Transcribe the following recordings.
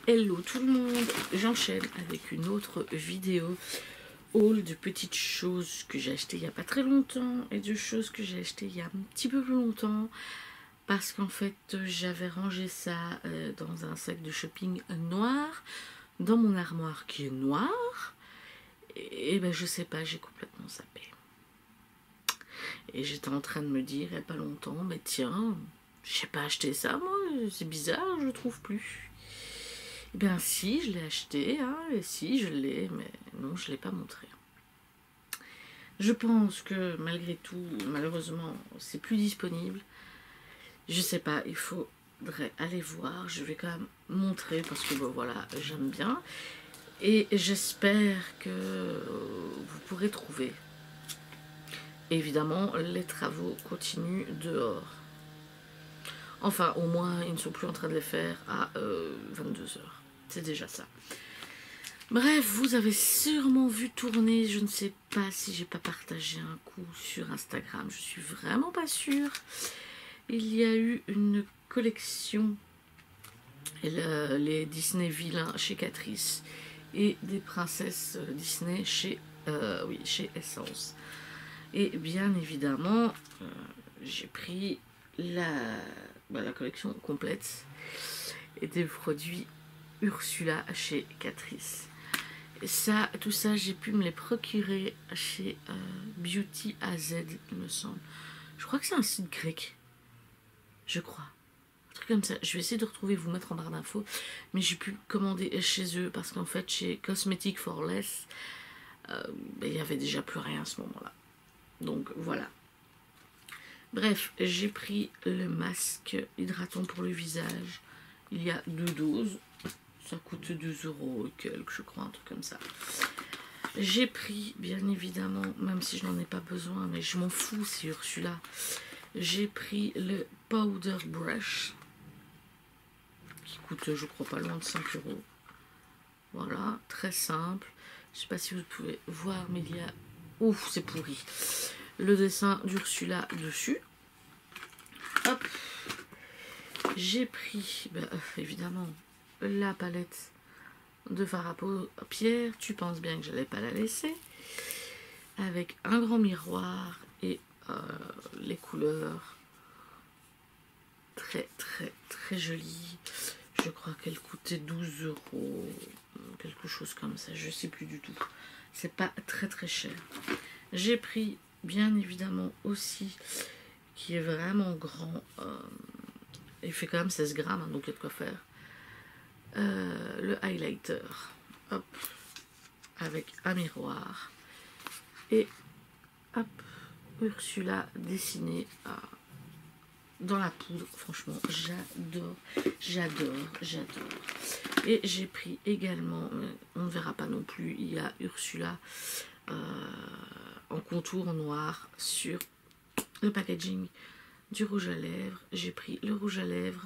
Hello tout le monde, j'enchaîne avec une autre vidéo haul de petites choses que j'ai achetées il n'y a pas très longtemps et de choses que j'ai achetées il y a un petit peu plus longtemps parce qu'en fait j'avais rangé ça dans un sac de shopping noir dans mon armoire qui est noire et ben je sais pas, j'ai complètement zappé et j'étais en train de me dire il n'y a pas longtemps mais tiens, j'ai pas acheté ça moi, c'est bizarre, je le trouve plus. Eh bien si, je l'ai acheté, hein, et si, je l'ai, mais non, je ne l'ai pas montré. Je pense que malgré tout, malheureusement, c'est plus disponible. Je sais pas, il faudrait aller voir. Je vais quand même montrer parce que bon, voilà, j'aime bien. Et j'espère que vous pourrez trouver. Évidemment, les travaux continuent dehors. Enfin, au moins, ils ne sont plus en train de les faire à 22 h. C'est déjà ça. Bref, vous avez sûrement vu tourner, je ne sais pas si j'ai pas partagé un coup sur Instagram, je suis vraiment pas sûre. Il y a eu une collection, les Disney vilains chez Catrice et des princesses Disney chez Essence. Et bien évidemment, j'ai pris la collection complète et des produits Ursula chez Catrice. Ça, tout ça, j'ai pu me les procurer chez Beauty AZ, il me semble. Je crois que c'est un site grec. Je crois. Un truc comme ça. Je vais essayer de retrouver, vous mettre en barre d'infos. Mais j'ai pu commander chez eux parce qu'en fait, chez Cosmetic for Less, il n'y avait déjà plus rien à ce moment-là. Donc voilà. Bref, j'ai pris le masque hydratant pour le visage. Il y a 2 doses. Ça coûte 2 € et quelques, je crois, un truc comme ça. J'ai pris, bien évidemment, même si je n'en ai pas besoin, mais je m'en fous, c'est Ursula. J'ai pris le Powder Brush, qui coûte, je crois, pas loin de 5 €. Voilà, très simple. Je sais pas si vous pouvez voir, mais il y a... Ouf, c'est pourri. Le dessin d'Ursula dessus. Hop. J'ai pris, évidemment, la palette de fard à paupières. Tu penses bien que je n'allais pas la laisser. Avec un grand miroir et les couleurs très très très jolies. Je crois qu'elle coûtait 12 €, quelque chose comme ça, je sais plus du tout. C'est pas très très cher. J'ai pris bien évidemment aussi, qui est vraiment grand, il fait quand même 16 grammes, hein, donc il y a de quoi faire. Le highlighter, hop, avec un miroir et hop, Ursula dessinée dans la poudre. Franchement, j'adore, j'adore, j'adore. Et j'ai pris également, on ne verra pas non plus, il y a Ursula en contour noir sur le packaging du rouge à lèvres. J'ai pris le rouge à lèvres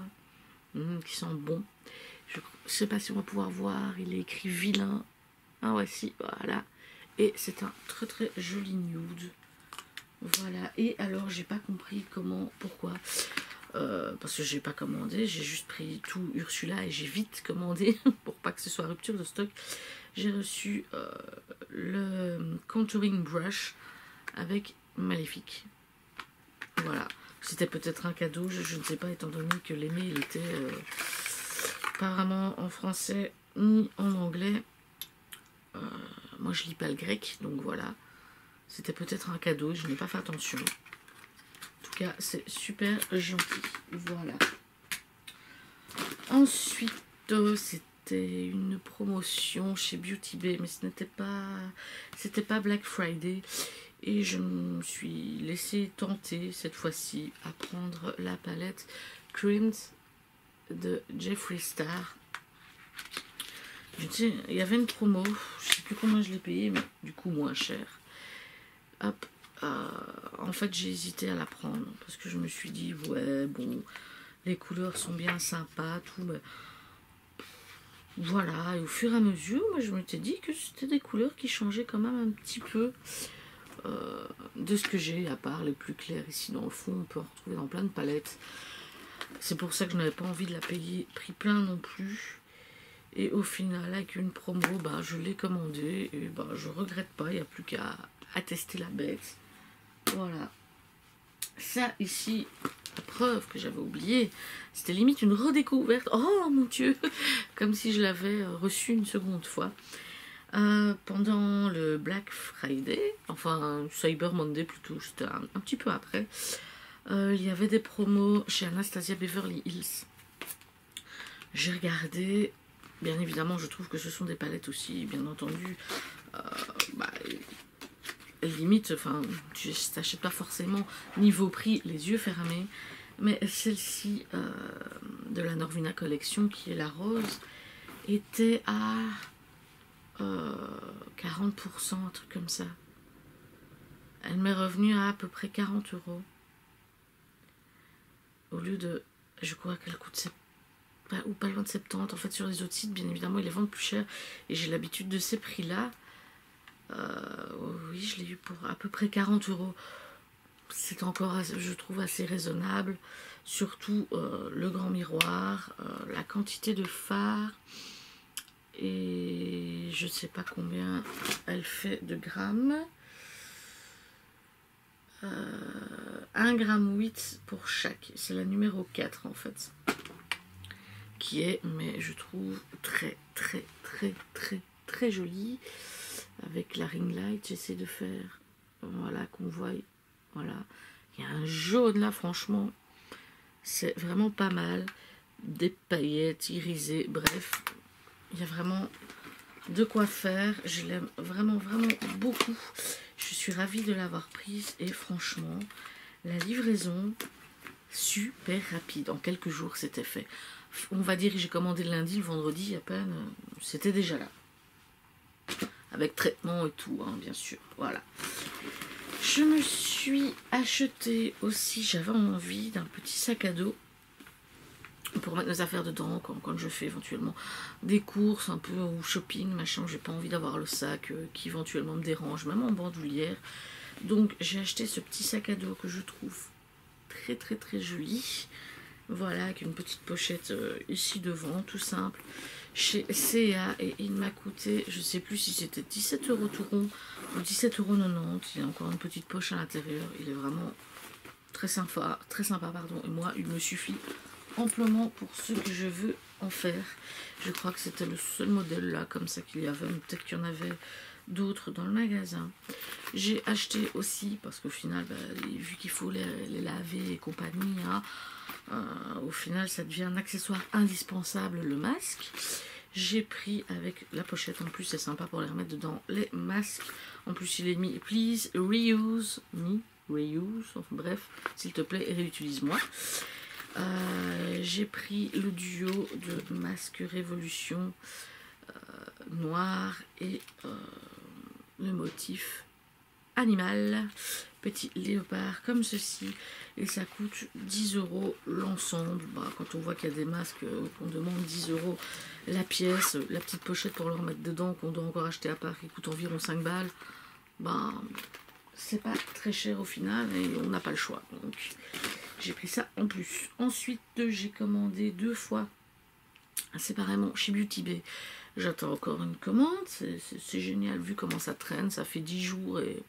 qui sent bon. Je ne sais pas si on va pouvoir voir, il est écri vilain. Ah ouais, si, voilà. Et c'est un très très joli nude. Voilà. Et alors, j'ai pas compris comment, pourquoi. Parce que j'ai pas commandé, j'ai juste pris tout Ursula et j'ai vite commandé pour pas que ce soit rupture de stock. J'ai reçu le contouring brush avec Maléfique. Voilà. C'était peut-être un cadeau, je ne sais pas, étant donné que les mails étaient pas vraiment en français ni en anglais. Moi je lis pas le grec, donc voilà. C'était peut-être un cadeau, je n'ai pas fait attention. En tout cas, c'est super gentil. Voilà. Ensuite, c'était une promotion chez Beauty Bay, mais c'était pas Black Friday. Et je me suis laissé tenter cette fois-ci à prendre la palette Creams de Jeffree Star. Il y avait une promo, je sais plus combien je l'ai payé, mais du coup moins cher. Hop, en fait j'ai hésité à la prendre parce que je me suis dit ouais bon, les couleurs sont bien sympas, tout, mais voilà. Et au fur et à mesure, moi, je m'étais dit que c'était des couleurs qui changeaient quand même un petit peu de ce que j'ai, à part les plus clairs. Ici dans le fond, on peut en retrouver dans plein de palettes. C'est pour ça que je n'avais pas envie de la payer prix plein non plus. Et au final, avec une promo, bah, je l'ai commandé. Et bah, je regrette pas, il n'y a plus qu'à tester la bête. Voilà. Ça, ici, la preuve que j'avais oublié, c'était limite une redécouverte. Oh mon Dieu! Comme si je l'avais reçu une seconde fois. Pendant le Black Friday, enfin Cyber Monday plutôt, c'était un petit peu après, il y avait des promos chez Anastasia Beverly Hills. J'ai regardé, bien évidemment je trouve que ce sont des palettes aussi, bien entendu, bah, limite, enfin tu t'achètes pas forcément niveau prix les yeux fermés, mais celle-ci de la Norvina Collection qui est la rose était à 40%, un truc comme ça. Elle m'est revenue à peu près 40 €. Au lieu de... Je crois qu'elle coûte... ou pas loin de 70. En fait, sur les autres sites, bien évidemment, ils les vendent plus cher. Et j'ai l'habitude de ces prix-là. Oui, je l'ai eu pour à peu près 40 €. C'est encore, je trouve, assez raisonnable. Surtout le grand miroir, la quantité de fard. Et je sais pas combien elle fait de grammes. 1,8 g pour chaque. C'est la numéro 4 en fait. Qui est, mais je trouve, très jolie. Avec la ring light, j'essaie de faire, voilà, qu'on voit. Voilà. Il y a un jaune là, franchement. C'est vraiment pas mal. Des paillettes irisées, bref. Il y a vraiment de quoi faire. Je l'aime vraiment beaucoup. Je suis ravie de l'avoir prise. Et franchement, la livraison, super rapide. En quelques jours, c'était fait. On va dire que j'ai commandé le lundi, le vendredi, à peine, c'était déjà là. Avec traitement et tout, hein, bien sûr. Voilà. Je me suis acheté aussi, j'avais envie d'un petit sac à dos pour mettre mes affaires dedans quand je fais éventuellement des courses un peu ou shopping, machin. J'ai pas envie d'avoir le sac qui éventuellement me dérange, même en bandoulière. Donc j'ai acheté ce petit sac à dos que je trouve très joli. Voilà, avec une petite pochette ici devant, tout simple, chez C&A, et il m'a coûté, je sais plus si c'était 17 € tout rond ou 17,90 €. Il y a encore une petite poche à l'intérieur. Il est vraiment très sympa, pardon. Et moi, il me suffit amplement pour ce que je veux en faire. Je crois que c'était le seul modèle là, comme ça qu'il y avait, mais peut-être qu'il y en avait d'autres dans le magasin. J'ai acheté aussi, parce qu'au final, bah, vu qu'il faut les laver et compagnie, hein, au final ça devient un accessoire indispensable, le masque. J'ai pris avec la pochette, en plus c'est sympa pour les remettre dedans, les masques. En plus il est mis please reuse me, reuse, enfin bref, s'il te plaît réutilise-moi. J'ai pris le duo de masque Révolution noir et le motif animal, petit léopard comme ceci, et ça coûte 10 € l'ensemble. Bah, quand on voit qu'il y a des masques qu'on demande 10 € la pièce, la petite pochette pour le remettre dedans qu'on doit encore acheter à part qui coûte environ 5 balles, bah, c'est pas très cher au final et on n'a pas le choix. Donc j'ai pris ça en plus. Ensuite j'ai commandé 2 fois séparément chez Beauty Bay. J'attends encore une commande, c'est génial vu comment ça traîne, ça fait 10 jours et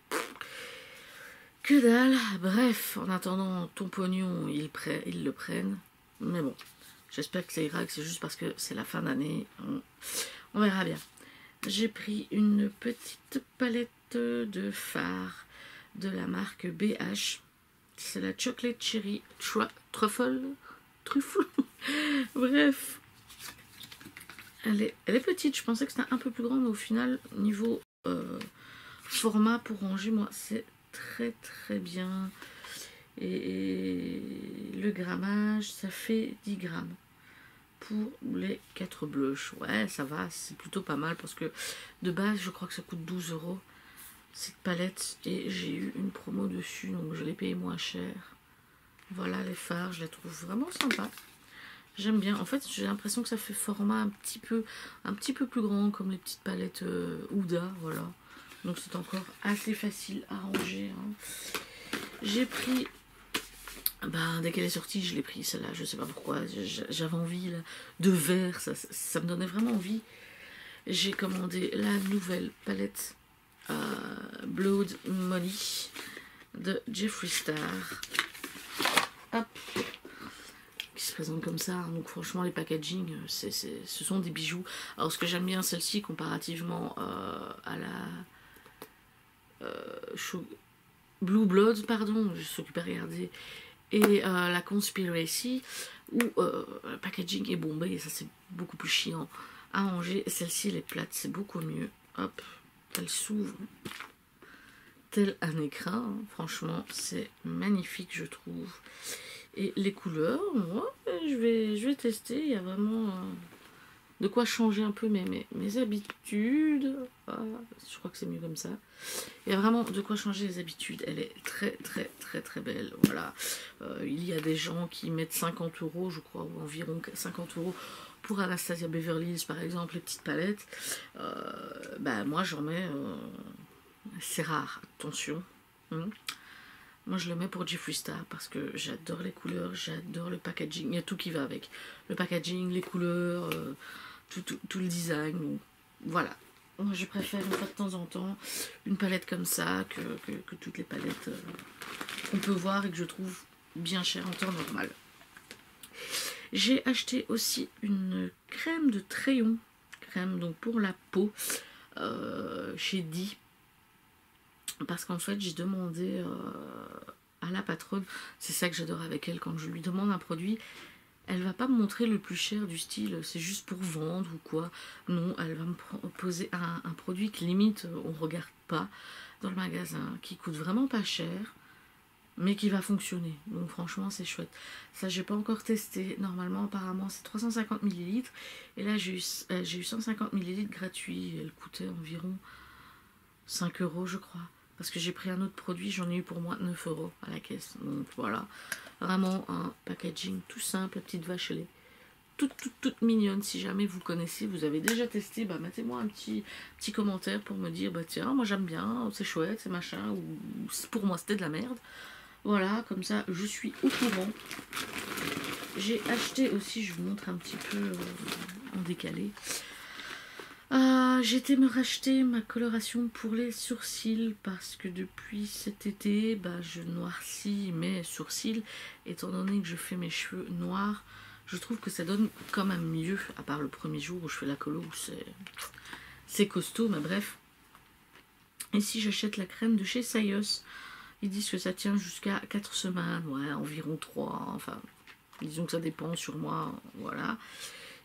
que dalle. Bref, en attendant ton pognon, ils le prennent. Mais bon, j'espère que ça ira, que c'est juste parce que c'est la fin d'année. On verra bien. J'ai pris une petite palette de fard de la marque BH. C'est la Chocolate Cherry Truffle. Bref. Elle est petite, je pensais que c'était un peu plus grand, mais au final, niveau format pour ranger, moi, c'est très bien. Et le grammage, ça fait 10 grammes pour les 4 blushs. Ouais, ça va, c'est plutôt pas mal parce que de base, je crois que ça coûte 12 € cette palette. Et j'ai eu une promo dessus, donc je l'ai payé moins cher. Voilà les fards, je les trouve vraiment sympa. J'aime bien. En fait, j'ai l'impression que ça fait format un petit peu plus grand, comme les petites palettes Huda, voilà. Donc c'est encore assez facile à ranger. Hein. J'ai pris Ben, dès qu'elle est sortie, je l'ai pris celle-là, je sais pas pourquoi, j'avais envie là, de vert, ça me donnait vraiment envie. J'ai commandé la nouvelle palette Blood Money de Jeffree Star. Hop, qui se présente comme ça, hein. Donc franchement les packaging, ce sont des bijoux. Alors ce que j'aime bien celle-ci comparativement à la Blue Blood, pardon, je suis occupée à regarder, et la Conspiracy, où le packaging est bombé, et ça c'est beaucoup plus chiant à ranger. Celle-ci elle est plate, c'est beaucoup mieux. Hop, elle s'ouvre tel un écran, hein. Franchement c'est magnifique je trouve. Et les couleurs, moi je vais tester, il y a vraiment de quoi changer un peu mes habitudes. Ah, je crois que c'est mieux comme ça. Il y a vraiment de quoi changer les habitudes. Elle est très très très très belle. Voilà. Il y a des gens qui mettent 50 €, je crois, ou environ 50 € pour Anastasia Beverly Hills, par exemple, les petites palettes. Bah, moi, j'en mets... c'est rare, attention. Moi, je le mets pour Jeffree Star parce que j'adore les couleurs, j'adore le packaging. Il y a tout qui va avec. Le packaging, les couleurs, tout le design. Donc, voilà. Moi, je préfère une fois de temps en temps une palette comme ça que toutes les palettes qu'on peut voir et que je trouve bien chères en temps normal. J'ai acheté aussi une crème de Trayon, crème donc pour la peau, chez Di. Parce qu'en fait, j'ai demandé à la patronne, c'est ça que j'adore avec elle, quand je lui demande un produit, elle va pas me montrer le plus cher du style, c'est juste pour vendre ou quoi. Non, elle va me proposer un produit que limite on regarde pas dans le magasin, qui coûte vraiment pas cher, mais qui va fonctionner. Donc franchement c'est chouette. Ça j'ai pas encore testé. Normalement apparemment c'est 350 ml. Et là j'ai eu 150 ml gratuit. Elle coûtait environ 5 € je crois. Parce que j'ai pris un autre produit, j'en ai eu pour moi 9 € à la caisse. Donc voilà. Vraiment un packaging tout simple, la petite vache elle est toute mignonne. Si jamais vous connaissez, vous avez déjà testé, bah mettez-moi un petit commentaire pour me dire, bah tiens, moi j'aime bien, c'est chouette, c'est machin, ou pour moi c'était de la merde. Voilà, comme ça je suis au courant. J'ai acheté aussi, je vous montre un petit peu en décalé. J'ai été me racheter ma coloration pour les sourcils parce que depuis cet été, bah, je noircis mes sourcils. Étant donné que je fais mes cheveux noirs, je trouve que ça donne quand même mieux, à part le premier jour où je fais la colo, où c'est costaud, mais bref. Ici j'achète la crème de chez Sayos. Ils disent que ça tient jusqu'à 4 semaines, ouais, environ 3, enfin, disons que ça dépend sur moi, voilà.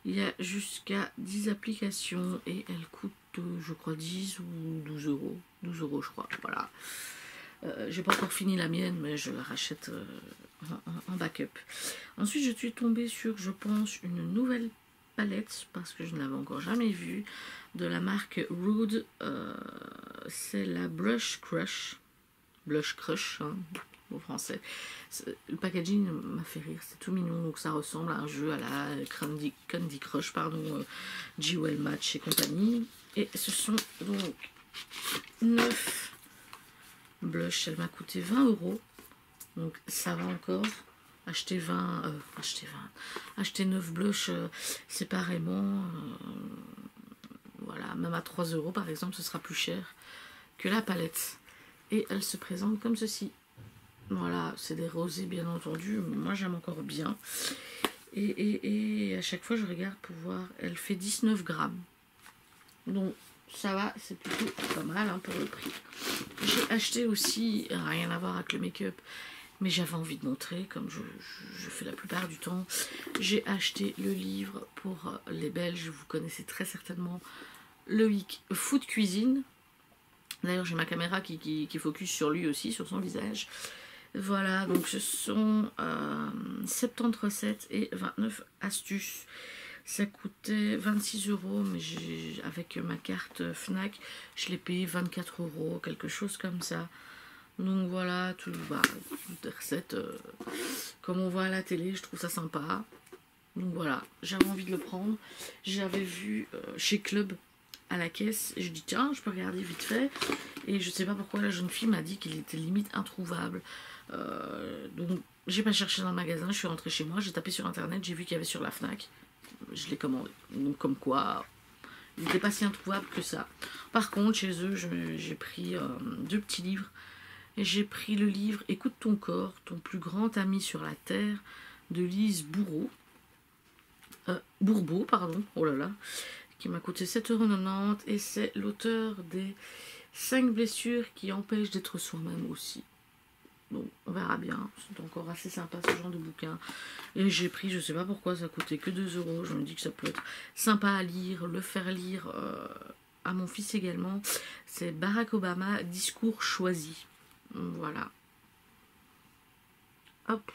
Il y a jusqu'à 10 applications et elle coûte, je crois, 10 ou 12 €. 12 € je crois, voilà. J'ai pas encore fini la mienne, mais je la rachète en backup. Ensuite, je suis tombée sur, je pense, une nouvelle palette, parce que je ne l'avais encore jamais vue, de la marque Rude. C'est la Blush Crush. Blush Crush, hein, au français. Le packaging m'a fait rire, c'est tout mignon, donc ça ressemble à un jeu à la Candy Crush, pardon, Jewel Match et compagnie. Et ce sont donc 9 blushs, elle m'a coûté 20 €, donc ça va encore. Acheter 9 blushs séparément, voilà, même à 3 € par exemple, ce sera plus cher que la palette. Et elle se présente comme ceci. Voilà, c'est des rosés bien entendu. Moi j'aime encore bien. Et à chaque fois je regarde pour voir. Elle fait 19 grammes. Donc ça va, c'est plutôt pas mal hein, pour le prix. J'ai acheté aussi, rien à voir avec le make-up, mais j'avais envie de montrer, comme je fais la plupart du temps. J'ai acheté le livre pour les Belges. Vous connaissez très certainement Loïc Food Cuisine. D'ailleurs, j'ai ma caméra qui focus sur lui aussi, sur son visage. Voilà, donc ce sont 70 recettes et 29 astuces. Ça coûtait 26 €, mais avec ma carte Fnac, je l'ai payé 24 €, quelque chose comme ça. Donc voilà, toutes des recettes comme on voit à la télé, je trouve ça sympa. Donc voilà, j'avais envie de le prendre. J'avais vu chez Club à la caisse, et je dis tiens, je peux regarder vite fait, et je sais pas pourquoi la jeune fille m'a dit qu'il était limite introuvable, donc j'ai pas cherché dans le magasin, je suis rentrée chez moi, j'ai tapé sur internet, j'ai vu qu'il y avait sur la Fnac. Je l'ai commandé. Donc comme quoi, il n'était pas si introuvable que ça. Par contre, chez eux, j'ai pris 2 petits livres. Et j'ai pris le livre Écoute ton corps, ton plus grand ami sur la terre de Lise Bourbeau, pardon, oh là là, qui m'a coûté 7,90 €. Et c'est l'auteur des 5 blessures qui empêchent d'être soi-même aussi. Bon, on verra bien. C'est encore assez sympa ce genre de bouquin. Et j'ai pris, je sais pas pourquoi, ça coûtait que 2 €. Je me dis que ça peut être sympa à lire, le faire lire à mon fils également. C'est Barack Obama, Discours choisi. Voilà. Hop.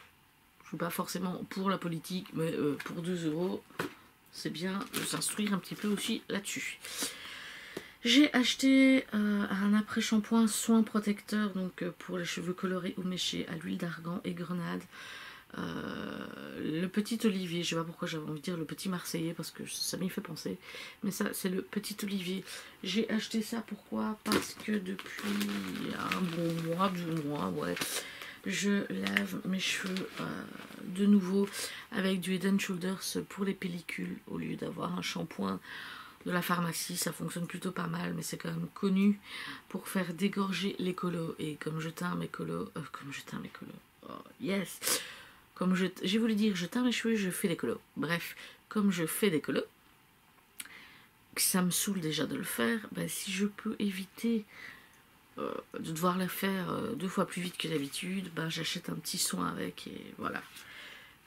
Je suis pas forcément pour la politique, mais pour 2 €, c'est bien de s'instruire un petit peu aussi là-dessus. J'ai acheté un après-shampoing soin protecteur, donc pour les cheveux colorés ou méchés, à l'huile d'argan et grenade. Le petit olivier, je sais pas pourquoi j'avais envie de dire le petit marseillais, parce que ça m'y fait penser, mais ça c'est le petit olivier. J'ai acheté ça, pourquoi? Parce que depuis un bon mois, 2 mois, ouais, je lave mes cheveux de nouveau avec du Head & Shoulders pour les pellicules, au lieu d'avoir un shampoing de la pharmacie. Ça fonctionne plutôt pas mal, mais c'est quand même connu pour faire dégorger les colos. Et comme je teins mes colos, oh yes, comme j'ai voulu dire je teins mes cheveux, je fais des colos. Bref, comme je fais des colos, ça me saoule déjà de le faire, ben, si je peux éviter de devoir la faire 2 fois plus vite que d'habitude, ben, j'achète un petit soin avec et voilà.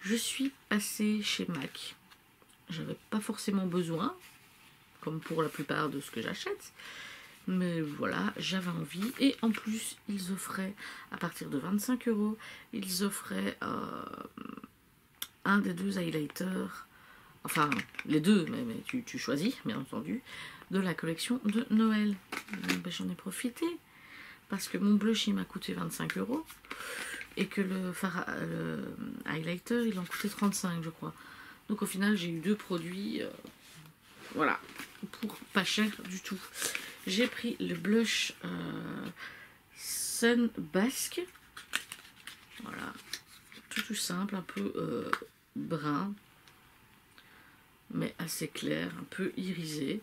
Je suis passée chez MAC. J'avais pas forcément besoin, comme pour la plupart de ce que j'achète, mais voilà, j'avais envie. Et en plus, ils offraient, à partir de 25 €, ils offraient un des 2 highlighters, enfin les deux, mais tu choisis, bien entendu, de la collection de Noël. Ben, j'en ai profité, parce que mon blush il m'a coûté 25 € et que le highlighter il en coûtait 35, je crois. Donc au final j'ai eu 2 produits, voilà, pour pas cher du tout. J'ai pris le blush Sun Basque, voilà, tout simple, un peu brun, mais assez clair, un peu irisé.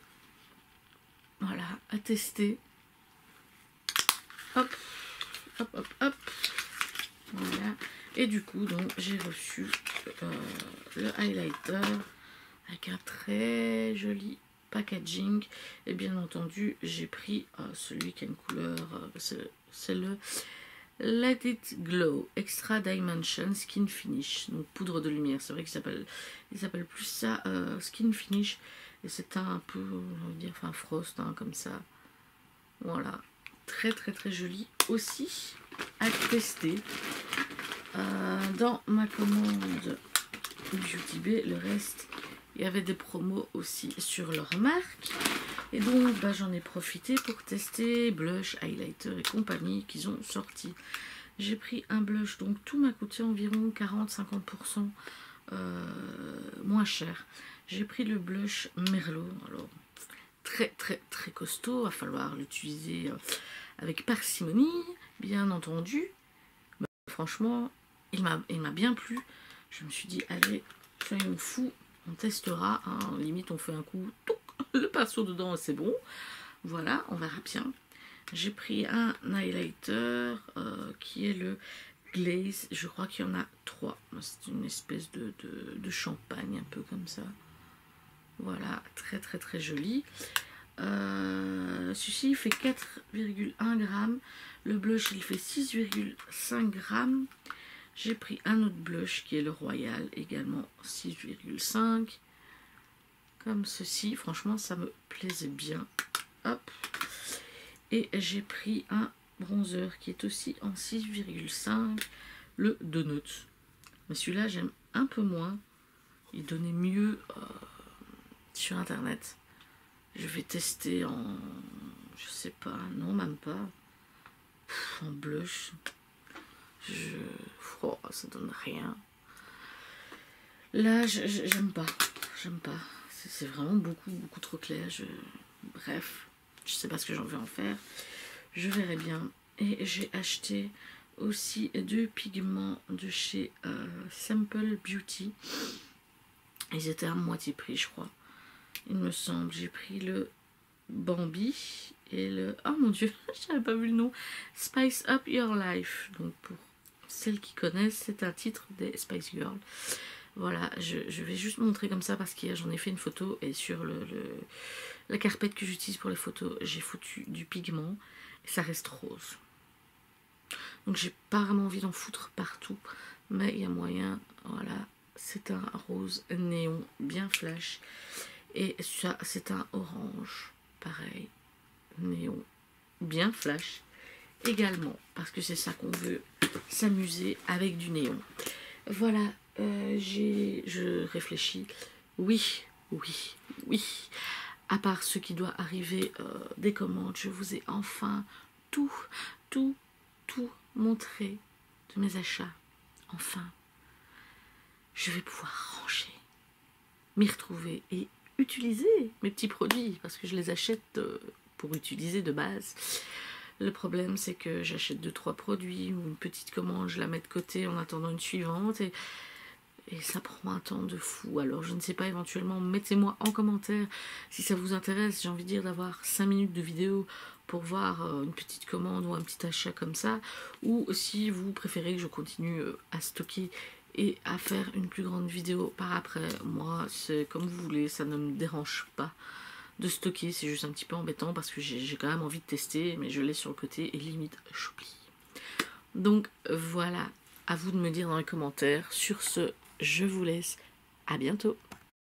Voilà, à tester. Hop, hop, hop, hop. Voilà. Et du coup, donc, j'ai reçu le highlighter avec un très joli packaging. Et bien entendu, j'ai pris celui qui a une couleur, c'est le Let It Glow Extra Dimension Skin Finish. Donc poudre de lumière. C'est vrai qu'ils s'appellent plus ça Skin Finish. Et c'est un peu, on va dire, enfin frost, hein, comme ça. Voilà. Très très très joli aussi à tester. Dans ma commande Beauty Bay, le reste, il y avait des promos aussi sur leur marque. Et donc bah, j'en ai profité pour tester blush, highlighter et compagnie qu'ils ont sorti. J'ai pris un blush, donc tout m'a coûté environ 40-50% moins cher. J'ai pris le blush Merlot. Alors très très très costaud, va falloir l'utiliser avec parcimonie, bien entendu. Mais franchement, il m'a bien plu. Je me suis dit, allez, soyons fous, on testera. Hein. Limite, on fait un coup, touc, le pinceau dedans, c'est bon. Voilà, on verra bien. J'ai pris un highlighter qui est le Glaze. Je crois qu'il y en a 3. C'est une espèce de champagne, un peu comme ça. Voilà, très très très joli. Celui-ci il fait 4,1 g. Le blush il fait 6,5 g. J'ai pris un autre blush qui est le Royal, également 6,5 g. Comme ceci, franchement ça me plaisait bien. Hop. Et j'ai pris un bronzer qui est aussi en 6,5 g, le Donut. Mais celui-là j'aime un peu moins. Il donnait mieux sur internet. Je vais tester en, je sais pas, non même pas, en blush. Oh, ça donne rien. Là, j'aime pas, c'est vraiment beaucoup trop clair. Bref, je sais pas ce que j'en vais en faire. Je verrai bien. Et j'ai acheté aussi deux pigments de chez Simple Beauty. Ils étaient à moitié prix, je crois. Il me semble. J'ai pris le Bambi et le... Oh mon dieu, je n'avais pas vu le nom. Spice Up Your Life. Donc pour celles qui connaissent, c'est un titre des Spice Girls. Voilà, je vais juste montrer comme ça parce qu'hier j'en ai fait une photo et sur la carpette que j'utilise pour les photos, j'ai foutu du pigment et ça reste rose. Donc j'ai pas vraiment envie d'en foutre partout, mais il y a moyen. Voilà, c'est un rose néon bien flash et ça c'est un orange, pareil, néon bien flash également parce que c'est ça qu'on veut, s'amuser avec du néon. Voilà, je réfléchis. Oui. À part ce qui doit arriver des commandes, je vous ai enfin tout montré de mes achats. Enfin, je vais pouvoir ranger, m'y retrouver et utiliser mes petits produits parce que je les achète pour utiliser de base. Le problème, c'est que j'achète 2-3 produits ou une petite commande, je la mets de côté en attendant une suivante et ça prend un temps de fou. Alors, je ne sais pas, éventuellement, mettez-moi en commentaire si ça vous intéresse. J'ai envie de dire d'avoir 5 minutes de vidéo pour voir une petite commande ou un petit achat comme ça. Ou si vous préférez que je continue à stocker et à faire une plus grande vidéo par après. Moi, c'est comme vous voulez, ça ne me dérange pas de stocker, c'est juste un petit peu embêtant parce que j'ai quand même envie de tester, mais je l'ai sur le côté et limite j'oublie. Donc voilà, à vous de me dire dans les commentaires. Sur ce, je vous laisse, à bientôt.